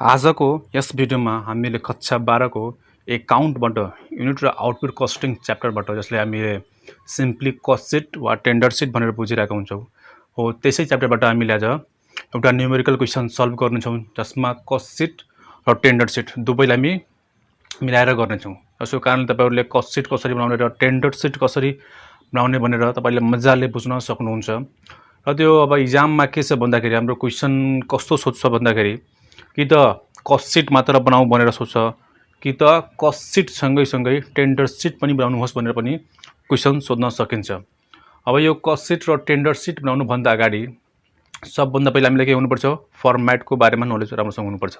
आजको यस भिडियोमा हामीले कक्षा 12 को एकाउन्टबाट युनिट र आउटपुट कस्टिङ च्याप्टरबाट जसले हामीले सिम्पली कस्ट सिट वा टेन्डर सिट भनेर बुझिरहेका हुन्छौँ हो त्यसै च्याप्टरबाट हामीले आज एउटा न्युमेरिकल क्वेसन सल्भ गर्नेछौँ जसमा कस्ट सिट र टेन्डर सिट दुवैलाई हामी मिलाएर गर्नेछौँ। यसको कारण तपाईहरुले कस्ट सिट कसरी बनाउने र टेन्डर सिट कसरी बनाउने भनेर तपाईले मजाले बुझ्न सक्नुहुन्छ। र त्यो अब इक्जाममा के छ भन्दाखेरि हाम्रो क्वेसन कस्तो सोध्छ भन्दाखेरि कि त कस्ट सिट मात्र बनाऊ भनेर सोध्छ कि त कस्ट सिट सँगै टेन्डर सिट पनि बनाउनुहोस् भनेर पनि क्वेसन सोध्न सकिन्छ। अब यो कस्ट सिट र टेन्डर सिट बनाउनु भन्दा अगाडि सबभन्दा पहिला हामीले के हुनुपर्छ फर्म्याटको बारेमा नलेज राम्रोसँग हुनुपर्छ।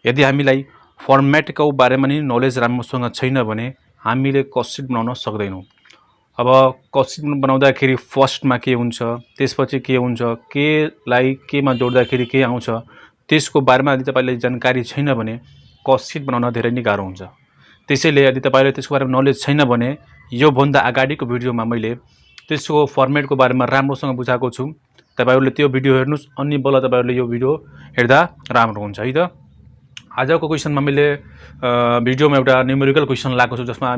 यदि हामीलाई फर्म्याटको बारेमा नि नलेज राम्रोसँग छैन भने हामीले कस्ट सिट बनाउन सक्दैनौँ। अब कस्ट सिट बनाउँदाखेरि फर्स्टमा के हुन्छ त्यसपछि के हुन्छ केलाई केमा जोड्दाखेरि के आउँछ त्यसको बारेमा यदि तपाईलाई जानकारी छैन भने कस्ट सिट बनाउन धेरै नै गाह्रो हुन्छ। त्यसैले यदि तपाईलाई त्यसको बारेमा नलेज छैन भने यो भन्दा अगाडिको भिडियोमा मैले त्यसको फर्म्याटको बारेमा राम्रोसँग बुझाएको छु। तपाईहरुले त्यो भिडियो हेर्नुस् अनि बल्ल तपाईहरुले यो भिडियो हेर्दा राम्रो हुन्छ है त। आजको क्वेसनमा मैले भिडियोमा एउटा न्युमेरिकल क्वेसन लाएको छु जसमा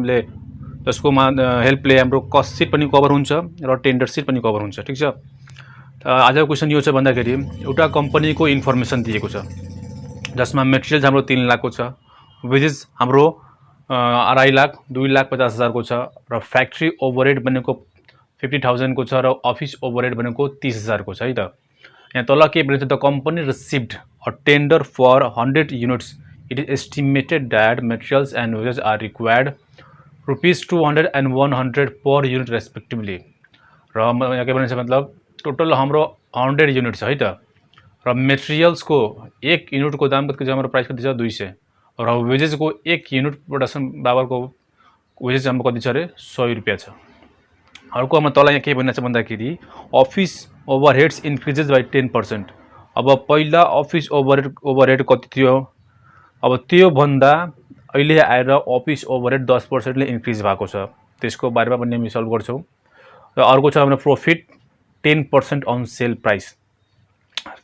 जसको हेल्पले हाम्रो कस्ट सिट पनि कभर हुन्छ र टेन्डर सिट पनि कभर हुन्छ। ठीक छ। आजको क्वेसन यो छ भन्दाखेरि एउटा कम्पनीको इन्फर्मेसन दिएको छ जसमा मेटेरियल्स हाम्रो 3 लाखको छ, वेजेस हाम्रो 2.5 लाख 2,50,000 को छ र फ्याक्ट्री ओभरहेड भनेको 50,000 को छ र अफिस ओभरहेड भनेको 30,000 को छ है त। यहाँ तल के भनेको the company received a tender for 100 units it is estimated that materials and wages are required ₹200 and 100 per unit respectively. र यहाँ के भन्छ मतलब टोटल हाम्रो 100 युनिट छ है त र मटेरियल्सको 1 युनिटको दाम कति छ हाम्रो प्राइस कति छ 200 र वेजेसको 1 युनिट प्रोडक्सन पावरको वेजेस हाम्रो कति छ रे 100 रुपैयाँ छ। अर्को हाम्रो तल यहाँ के भनिन्छ भन्दाखेरि अफिस ओभरहेड्स इन्क्रिजेस बाइ 10%। अब पहिला अफिस ओभरहेड कति थियो अब त्यो भन्दा अहिले आएर अफिस ओभरहेड 10% ले इन्क्रिज भएको छ त्यसको बारेमा पनि हामी सल्भ गर्छौं। र अर्को छ हाम्रो profit 10% on sale price.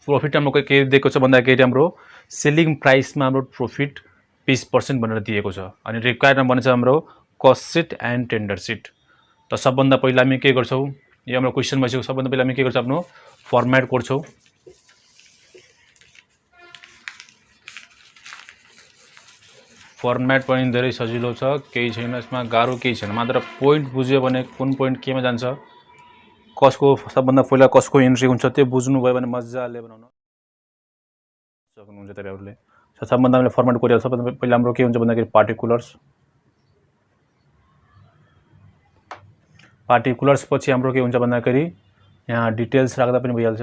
Profit हाम्रो के दिएको छ भन्दाखेरि हाम्रो सेलिङ प्राइसमा हाम्रो प्रॉफिट 20% भनेर दिएको छ अनि रिक्वायर्डमा बनेछ हाम्रो cost seat and tender seat. त सबभन्दा पहिला हामी के गर्छौं यो हाम्रो क्वेशन भइसक्यो। सबभन्दा पहिला हामी के गर्छौं आफ्नो फर्म्याट कोर्छौं। फर्म्याट पनि धेरै सजिलो छ केही छैन यसमा गाह्रो केही छैन मात्र पोइन्ट बुझ्यो भने कुन पोइन्ट केमा जान्छ कसको सबभन्दा पहिला कसको एन्ट्री हुन्छ त्यो बुझ्नु भयो भने मज्जाले बनाउन सक्नुहुन्छ तपाईहरुले। सबभन्दा हामीले फर्म्याट कोर्यो सबभन्दा पहिला हाम्रो के हुन्छ भन्दाखेरि पार्टिकुलर्स पछि हाम्रो के हुन्छ भन्दाखेरि यहाँ डिटेल्स राख्दा पनि भइहाल्छ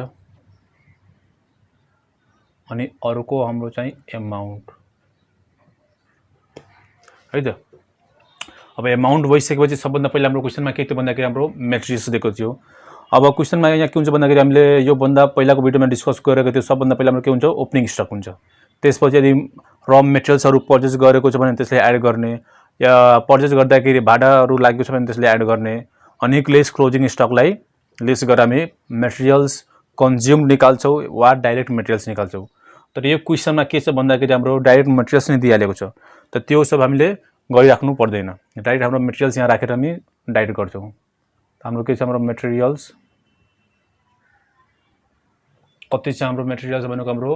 अनि अरुको हाम्रो चाहिँ अमाउन्ट है त। अब अमाउन्ट भइसकेपछि सबभन्दा पहिला हाम्रो क्वेशनमा के थियो भन्दाखेरि हाम्रो मेट्रिक्स दिएको थियो। अब क्वेशनमा यहाँ के हुन्छ भन्दाखेरि हामीले यो भन्दा पहिलाको भिडियोमा डिस्कस गरेको थियो सबभन्दा पहिला हाम्रो के हुन्छ ओपनिङ स्टक हुन्छ। त्यसपछि यदि र मटेरियल्सहरु पर्चेज गरेको छ भने त्यसले एड गर्ने या पर्चेज गर्दाखेरि भाडाहरु लागेको छ भने त्यसले एड गर्ने अनि लेस क्लोजिङ स्टकलाई लेस गरेर हामी मटेरियल्स कन्ज्युम निकाल्छौं वा डाइरेक्ट मटेरियल्स निकाल्छौं। तर यो क्वेशनमा के छ भन्दाखेरि हाम्रो डाइरेक्ट मटेरियल्स नै दिइहालेको छ त त्यो सब हामीले गरिराख्नु पर्दैन। डाइरेक्ट हाम्रो मटेरियल्स यहाँ राखेर हामी डाइरेक्ट गर्छौं। हाम्रो के छ हाम्रो मटेरियल्स कति छ हाम्रो मटेरियल्स भनेको हाम्रो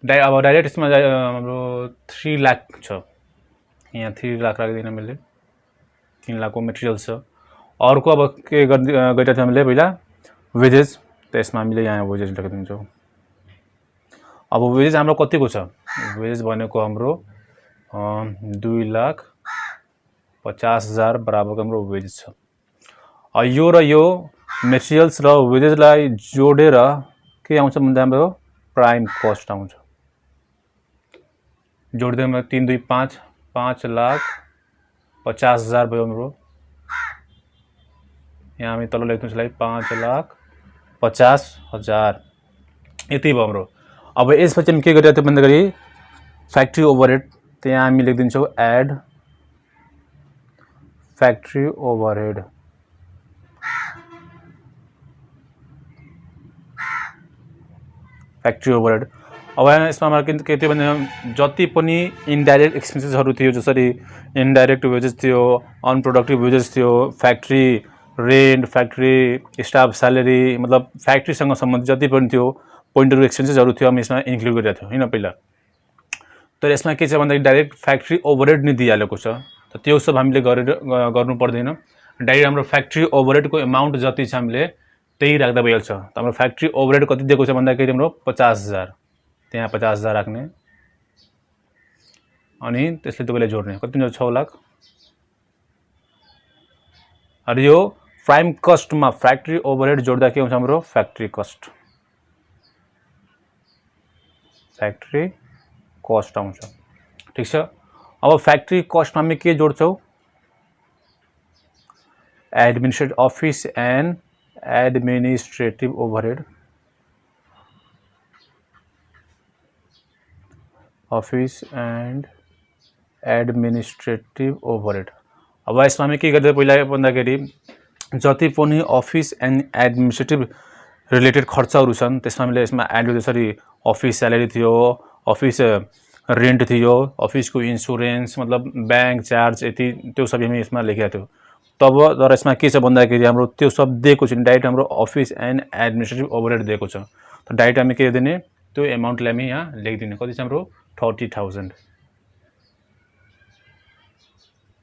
अब डाइरेक्ट यसमा हाम्रो 3 लाख छ यहाँ 3 लाख राख्दिन मैले 3 लाखको मटेरियल्स छ। अर्को अब के गरिरहेको छ हामीले पहिला वेजेस त्यसमा हामीले यहाँ वेजेस लेखिदिन्छौं। अब वेजेस हाम्रो कतिको छ वेजेस भनेको हाम्रो 2,50,000 बराबरको हाम्रो वेजेस छ। यो र यो मटेरियल्स र वेजेसलाई जोडेर के आउँछ भन्दा हाम्रो प्राइम कस्ट आउँछ। जोड्दैमा 3 2 5 5,50,000 भयो हाम्रो यहाँ हामी तल लेख्छौं यसलाई 5,50,000 यति भयो हाम्रो। अब यसपछि हामी के गरिरहेको थियो भन्दाखेरि फ्याक्ट्री ओभरहेड त्यहाँ हामी लेख्दिन्छौं add factory overhead. Factory overhead अब यसमा हाम्रो के थियो भने जति पनि इन्डाइरेक्ट एक्सपेन्सेसहरू थियो, जसरी इन्डाइरेक्ट वेजेस थियो, अनप्रोडक्टिभ वेजेस थियो, factory rent, factory staff salary, मतलब फ्याक्ट्रीसँग सम्बन्धित जति पनि थियो पोइन्टहरू एक्सपेन्सेसहरू थियो, हामी यसमा इन्क्लुड गरिरहेको थियौँ हैन पहिला। तर यसमा के छ भन्दाखेरि डाइरेक्ट फ्याक्ट्री ओभरहेड नै दिइहालेको छ, त त्यो सब हामीले गर्नु पर्दैन। डाइरेक्ट हाम्रो फ्याक्ट्री ओभरहेडको एमाउन्ट जति छ हामीले त्यही राख्दा भइहाल्छ। त हाम्रो फ्याक्ट्री ओभरहेड कति दिएको छ भन्दाखेरि हाम्रो 50,000, त्यहाँ 50,000 राख्ने अनि त्यसले तपाईँले जोड्ने कति हुन्छ 6 लाख। अनि यो प्राइम कस्टमा फ्याक्ट्री ओभरहेड जोड्दा के हुन्छ हाम्रो फ्याक्ट्री कस्ट आउँछ। ठीक छ। अब फ्याक्ट्री कस्टमा हामी के जोड्छौँ, administrative office and administrative overhead, office and administrative overhead. अब यसमा हामी के गर्दै पहिला भन्दाखेरि जति पनि अफिस एन्ड एडमिनिस्ट्रेटिभ रिलेटेड खर्चहरू छन् त्यसमा हामीले यसमा एड गर्दै, जसरी अफिस स्यालेरी थियो, अफिस रेन्ट थियो, अफिसको इन्सुरेन्स, मतलब ब्याङ्क चार्ज, यति त्यो सबै हामी यसमा लेखेका थियौँ। तब तर यसमा के छ भन्दाखेरि हाम्रो त्यो सब दिएको छ, डाइरेक्ट हाम्रो अफिस एन्ड एडमिनिस्ट्रेटिभ ओभरहेड दिएको छ। त डाइरेक्ट हामी के दिने, त्यो एमाउन्टलाई हामी यहाँ लेखिदिने। कति छ हाम्रो 30,000।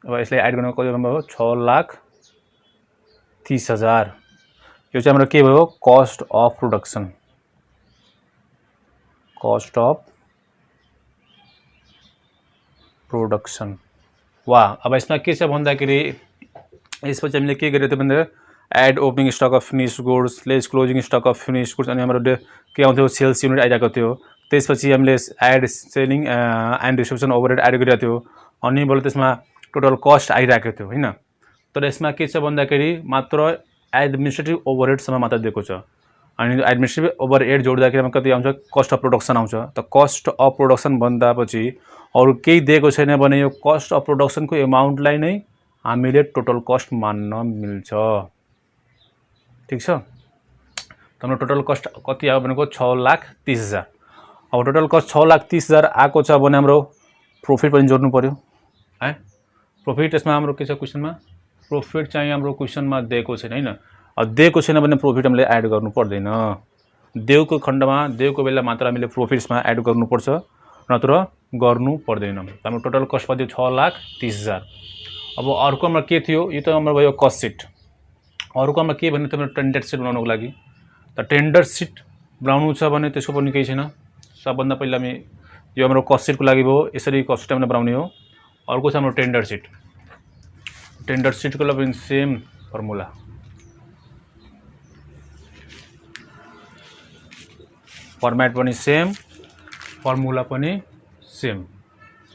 अब यसलाई एड गर्नु कति भयो 6,30,000। यो चाहिँ हाम्रो के भयो cost of production, cost of production. वाह। अब यसमा के छ भन्दाखेरि यसपछि हामीले के गरेको थियो भन्दा add opening stock of finished goods, less closing stock of finished goods, अनि हाम्रो के आउँथ्यो सेल्स युनिट आइरहेको थियो। त्यसपछि हामीले add selling and distribution overhead add गरिरहेको थियो, अनि बल्ल त्यसमा टोटल कस्ट आइरहेको थियो हैन। तर यसमा के छ भन्दाखेरि मात्र एडमिनिस्ट्रेटिभ ओभरहेडसम्म मात्र दिएको छ, अनि एडमिनिस्ट्रेटिभ ओभरहेड जोड्दाखेरि कति आउँछ कस्ट अफ प्रोडक्सन आउँछ। त कस्ट अफ प्रोडक्सन भन्दापछि अरू केही दिएको छैन भने यो कस्ट अफ प्रोडक्सनको एमाउन्टलाई नै हामीले टोटल कस्ट मान्न मिल्छ। ठीक छ। हाम्रो टोटल कस्ट कति आयो भनेको 6,30,000। अब टोटल कस्ट 6,30,000 आएको छ भने हाम्रो प्रॉफिट पनि जोड्नु पर्यो है। प्रॉफिट यसमा हाम्रो के छ क्वेशनमा, प्रॉफिट चाहिँ हाम्रो क्वेशनमा दिएको छैन हैन। अब दिएको छैन भने प्रॉफिट हामीले एड गर्नु पर्दैन। देउको खण्डमा देउको बेला मात्र हामीले प्रॉफिट्समा एड गर्नुपर्छ, नत्र गर्नु पर्दैन। हाम्रो टोटल कस्ट भयो 6,30,000। अब अर्को हाम्रो के थियो, यो त हाम्रो भयो कस्ट सिट। अर्को हाम्रो के भन्ने थियो टेन्डर सिट बनाउनको लागि। त टेन्डर सिट बनाउनु छ भने त्यसको पनि केही छैन। सबभन्दा पहिला हामी यो हाम्रो कस्ट सिटको लागि भयो, यसरी कस्ट सिट हामीले बनाउने हो। अर्को छ हाम्रो टेन्डर सिट। टेन्डर सिटको लागि पनि सेम फर्मुला, फर्मेट पनि सेम, फर्मुला पनि सेम,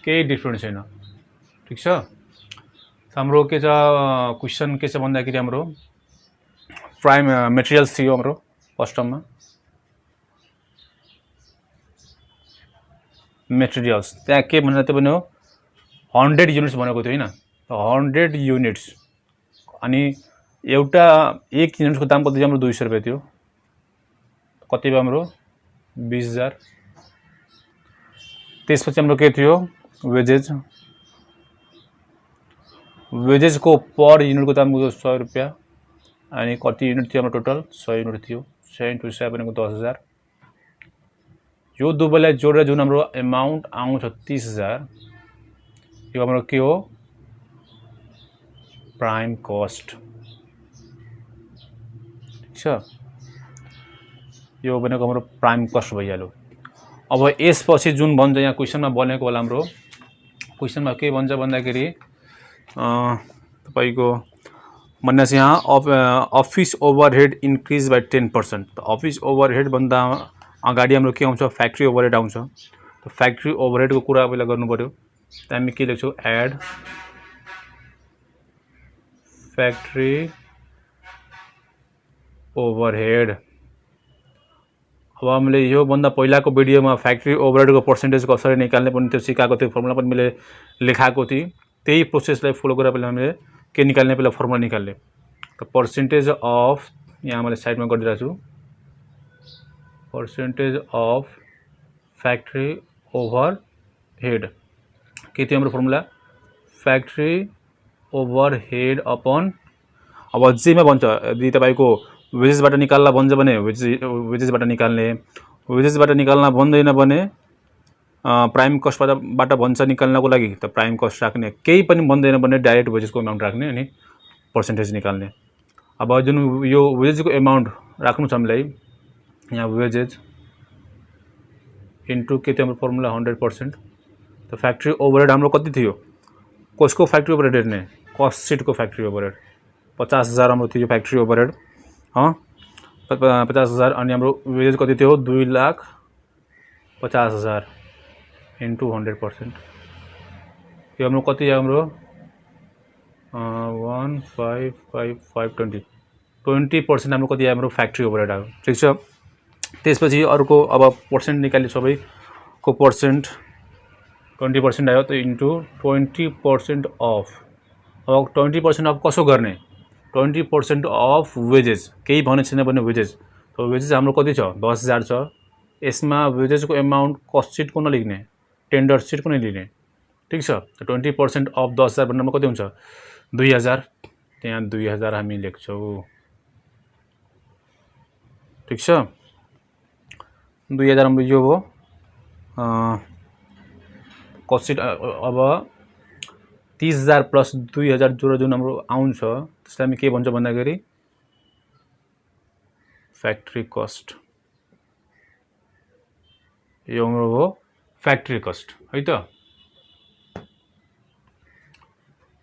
केही डिफ्रेन्ट छैन। ठीक छ। हाम्रो के छ क्वेशन के छ भन्दाखेरि हाम्रो प्राइम मेटेरियल्स थियो हाम्रो कस्टममा, मेटेरियल्स त्यहाँ के भनेर त्यो भन्यो 100 युनिट्स भनेको थियो हैन। 100 युनिट्स, अनि एउटा एक युनिट्सको दाम कति थियो हाम्रो 200 रुपैयाँ थियो। कति भयो हाम्रो 20,000। त्यसपछि हाम्रो के थियो वेजेज, वेजेजको पर युनिटको दाम 100 रुपैयाँ, अनि कति युनिट थियो हाम्रो टोटल 100 युनिट थियो। 100 × 100 भनेको 10,000। यो दुवैलाई जोडेर जुन हाम्रो एमाउन्ट आउँछ 30,000, यो हाम्रो के हो प्राइम कस्ट। ठीक छ। यो भनेको हाम्रो प्राइम कस्ट भइहाल्यो। अब यसपछि जुन भन्छ यहाँ क्वेशनमा बनेको होला हाम्रो क्वेशनमा के भन्छ भन्दाखेरि तपाईको भन्ने छ यहाँ अफिस ओभरहेड इन्क्रिज बाई 10%। त अफिस ओभरहेड भन्दा अगाडि हाम्रो के आउँछ फ्याक्ट्री ओभरहेड आउँछ। त फ्याक्ट्री ओभरहेडको कुरा पहिला गर्नु पर्यो। त हामी के लेख्छौँ एड फ्याक्ट्री ओभरहेड। अब हामीले यो भन्दा पहिलाको भिडियोमा फ्याक्ट्री ओभरहेडको पर्सेन्टेज कसरी निकाल्ने पनि त्यो सिकाएको थियो, फर्मुला पनि मैले लेखाएको थिएँ। त्यही प्रोसेसलाई फलो गरेर पहिला हामीले के निकाल्ने, पहिला फर्मुला निकाल्ने। त पर्सेन्टेज अफ यहाँ मैले साइडमा गरिदिरहेको छु, पर्सेन्टेज अफ फ्याक्ट्री ओभरहेड के थियो हाम्रो फर्मुला फ्याक्ट्री ओभरहेड अपन अब जेमा भन्छ यदि तपाईको वेजेसबाट निकाल्न भन्छ भने वेजेसबाट निकाल्ने वेजेसबाट निकाल्न भन्दैन भने प्राइम कस्टबाट भन्छ निकाल्नको लागि त प्राइम कस्ट राख्ने केही पनि भन्दैन भने डाइरेक्ट वेजेसको अमाउन्ट राख्ने अनि पर्सेन्टेज निकाल्ने अब जुन यो वेजेसको अमाउन्ट राख्नु छ हामीलाई यहाँ वेजेस इन्टु के थियो हाम्रो फर्मुला 100% त फ्याक्ट्री ओभरहेड हाम्रो कति थियो कसको फ्याक्ट्री ओभरहेड हेर्ने कस्ट सिटको फ्याक्ट्री ओभरहेड 50,000 हाम्रो थियो फ्याक्ट्री ओभरहेड 50,000 अनि हाम्रो वेजेस कति थियो 2,50,000 इन्टु 100% यो हाम्रो कति हाम्रो 155,520 20% हाम्रो कति हाम्रो फ्याक्ट्री ओभरहेड आयो ठीक छ त्यसपछि अर्को अब पर्सेन्ट निकाल्यो सबैको पर्सेन्ट 20% आयो त इन्टु 20% अफ अब 20% अफ कसो गर्ने 20% अफ वेजेस केही भने छैन भने वेजेस त वेजेस हाम्रो कति छ 10,000 छ यसमा वेजेसको अमाउन्ट कस्ट सिटको नलिख्ने टेन्डर सिटको नै लिने ठीक छ त 20% अफ 10,000 भन्नमा कति हुन्छ 2,000 त्यहाँ 2,000 हामी लेख्छौं ठीक छ 2,000 हाम्रो यो हो कस्ट सिट अब 30,000 प्लस 2,000 जोडेर जुन हाम्रो आउँछ त्यसलाई हामी के भन्छ भन्दाखेरि फ्याक्ट्री कस्ट यो हाम्रो हो फ्याक्ट्री कस्ट है त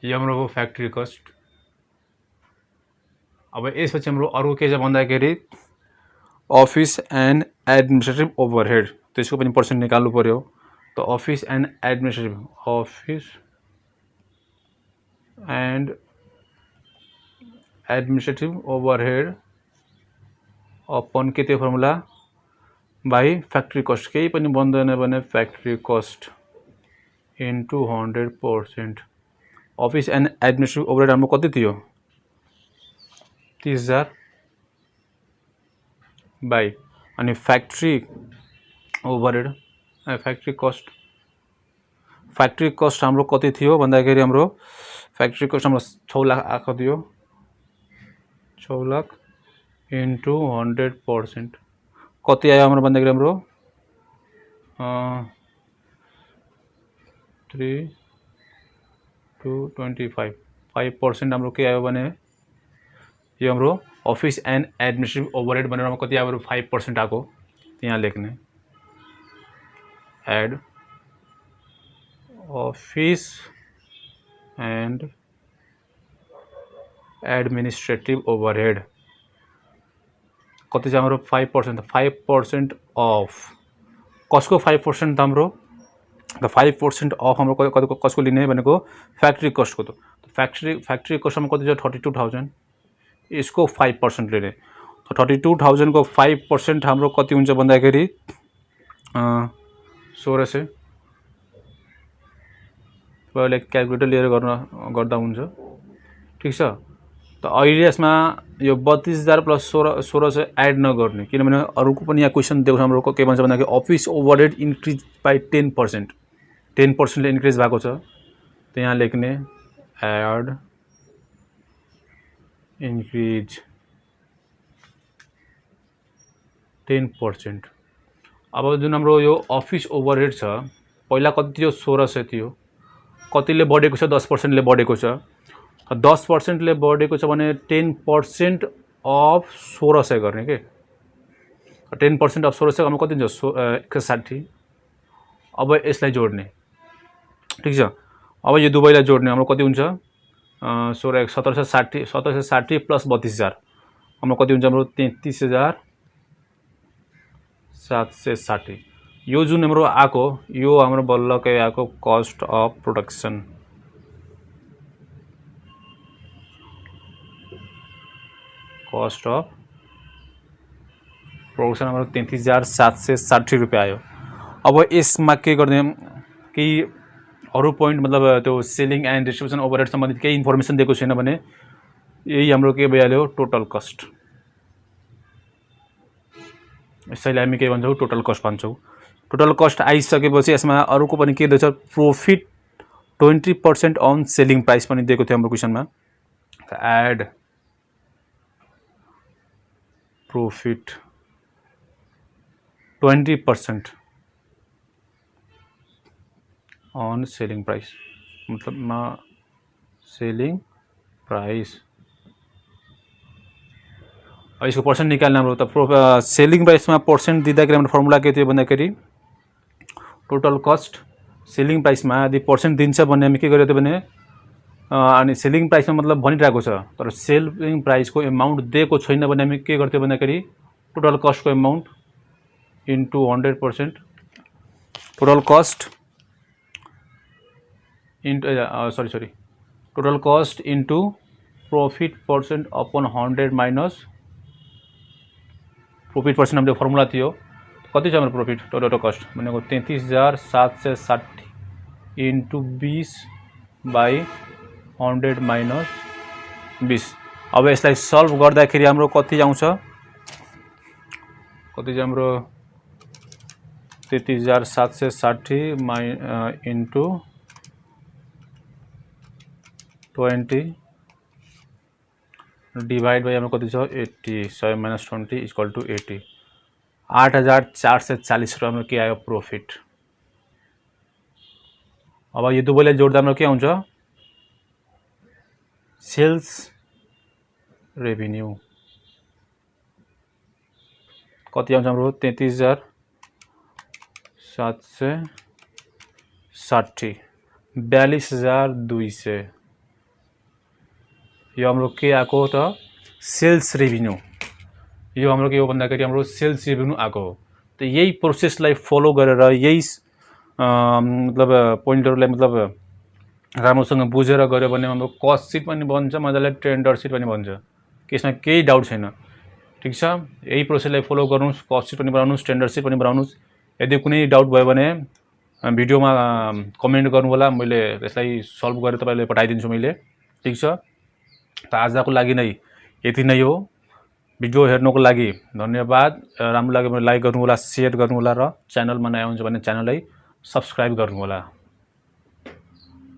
यो हाम्रो हो फ्याक्ट्री कस्ट अब यसपछि हाम्रो अरु के छ भन्दाखेरि अफिस एन्ड एडमिनिस्ट्रेटिभ ओभरहेड त्यसको पनि पर्सेन्ट निकाल्नु पर्यो त office and administrative overhead upon के थियो फर्मुला बाई फ्याक्ट्री कस्ट केही पनि बन्दैन भने factory cost into 100% office and administrative overhead हाम्रो कति थियो 30,000 बाई अनि फ्याक्ट्री ओभरहेड फ्याक्ट्री कस्ट हाम्रो कति थियो भन्दाखेरि हाम्रो फ्याक्ट्री कस्ट हाम्रो 6 लाख आएको थियो 6 लाख इन्टु 100% कति आयो हाम्रो भन्दाखेरि हाम्रो 3 to 25 5% हाम्रो के आयो भने यो हाम्रो अफिस एन्ड एडमिनिस्ट्रेटिभ ओभरहेड भनेर हाम्रो कति आयो 5% आको त्यहाँ लेख्ने add office and administrative overhead कति छ हाम्रो 5% अफ कसको 5% हाम्रो द 5% अफ हाम्रो कसको लिने भनेको फ्याक्ट्री कस्टको त फ्याक्ट्री कस्टमा कति छ 32,000 यसको 5% लिने 32,000 को 5% हाम्रो कति हुन्छ भन्दाखेरि 1600 तपाईले क्याल्कुलेटर लिएर गर्दा हुन्छ ठीक छ त अहिले यसमा यो 32,000 प्लस 1600 एड नगर्ने किनभने अरुको पनि यहाँ क्वेशन दिएको हाम्रो के भन्छ भन्दाखेरि अफिस ओभरहेड इन्क्रिज बाइ 10% 10% ले इन्क्रिज भएको छ त्यहाँ लेख्ने एड इन्क्रिज 10%। अब जुन हाम्रो यो अफिस ओभरहेड छ पहिला कति थियो 1600 थियो कतिले बढेको छ 10% ले बढेको छ 10% ले बढेको छ भने 10% अफ 1600 गर्ने के 10% अफ 1600 हाम्रो कति हुन्छ 160 अब यसलाई जोड्ने ठीक छ अब यो दुवैलाई जोड्ने हाम्रो कति हुन्छ 1760 प्लस 32,000 हाम्रो कति हुन्छ हाम्रो 33,760 यो जुन हाम्रो आको यो हाम्रो बल्लकै आको कस्ट अफ प्रोडक्सन हाम्रो 33,760 रुपैयाँ आयो। अब यसमा के गर्ने केही अरु पोइन्ट मतलब त्यो सेलिङ एन्ड डिस्ट्रिब्युसन ओभरहेड सम्बन्धित केही इन्फर्मेसन दिएको छैन भने यही हाम्रो के भइहाल्यो टोटल कस्ट यसैले हामी के भन्छौं टोटल कस्ट भन्छौं। टोटल कस्ट आइसकेपछि यसमा अरूको पनि के दिएको छ प्रॉफिट 20% अन सेलिङ प्राइस पनि दिएको थियो हाम्रो क्वेशनमा add profit 20% on selling price मतलब सेलिंग प्राइस अब इसको पर्सेंट निकाल्ने हाम्रो त सेलिंग प्राइस में पर्सेंट दिँदाखेरि हाम्रो फर्मुला के थियो भन्दाखेरि टोटल कस्ट सेलिंग प्राइस में यदि पर्सेंट दिन्छ भन्ने हामी के गरेको थियो भने अनि सेलिंग प्राइस में मतलब भनिरहेको छ तर सेलिंग प्राइस को अमाउंट दिएको छैन भने हामी के गर्थ्यौं भन्दाखेरि टोटल कस्ट को amount into 100% total cost into sorry total cost into profit percent upon 100 minus profit percent हाम्रो फर्मुला थियो कति छ हाम्रो प्रॉफिट टोटल कस्ट भनेको 33,760 इन्टु 20 बाई 100 माइनस 20 अब यसलाई सल्भ गर्दाखेरि हाम्रो कति आउँछ कति चाहिँ हाम्रो 33,760 इन्टु 20 डिवाइड बाई हाम्रो कति छ 80 100 माइनस 20 इक्वल टू 80 8,440 रुपये हाम्रो के आयो प्रॉफिट। अब यो दुवैलाई जोड्दा हाम्रो के आउँछ सेल्स रेभिन्यू कति आउँछ हाम्रो 33,760 42,200 यो हाम्रो के आको त सेल्स रेभिन्यू यो हाम्रो के हो भन्दाखेरि हाम्रो सेल्स रेभिन्यू आको हो। त यही प्रोसेसलाई फलो गरेर यही मतलब पोइन्टहरुलाई मतलब राम्रोसँग बुझेर गर्यो भने हाम्रो कस्ट सिट पनि बन्छ मजाले टेन्डर सिट पनि बन्छ केसमा केही डाउट छैन ठीक छ। यही प्रोसेसलाई फलो गर्नुस् कस्ट सिट पनि बनाउनुस् टेन्डर सिट पनि बनाउनुस् यदि कुनै डाउट भयो भने भिडियोमा कमेन्ट गर्नु होला मैले यसलाई सल्भ गरेर तपाईलाई पठाइदिन्छु मैले ठीक छ। त आजको लागि नै यति नै हो भिडियो हेर्नुको लागि धन्यवाद राम्रो लाग्यो भने लाइक गर्नु होला शेयर गर्नु होला र च्यानलमा नयाँ हुनुहुन्छ भने च्यानललाई सब्स्क्राइब गर्नु होला।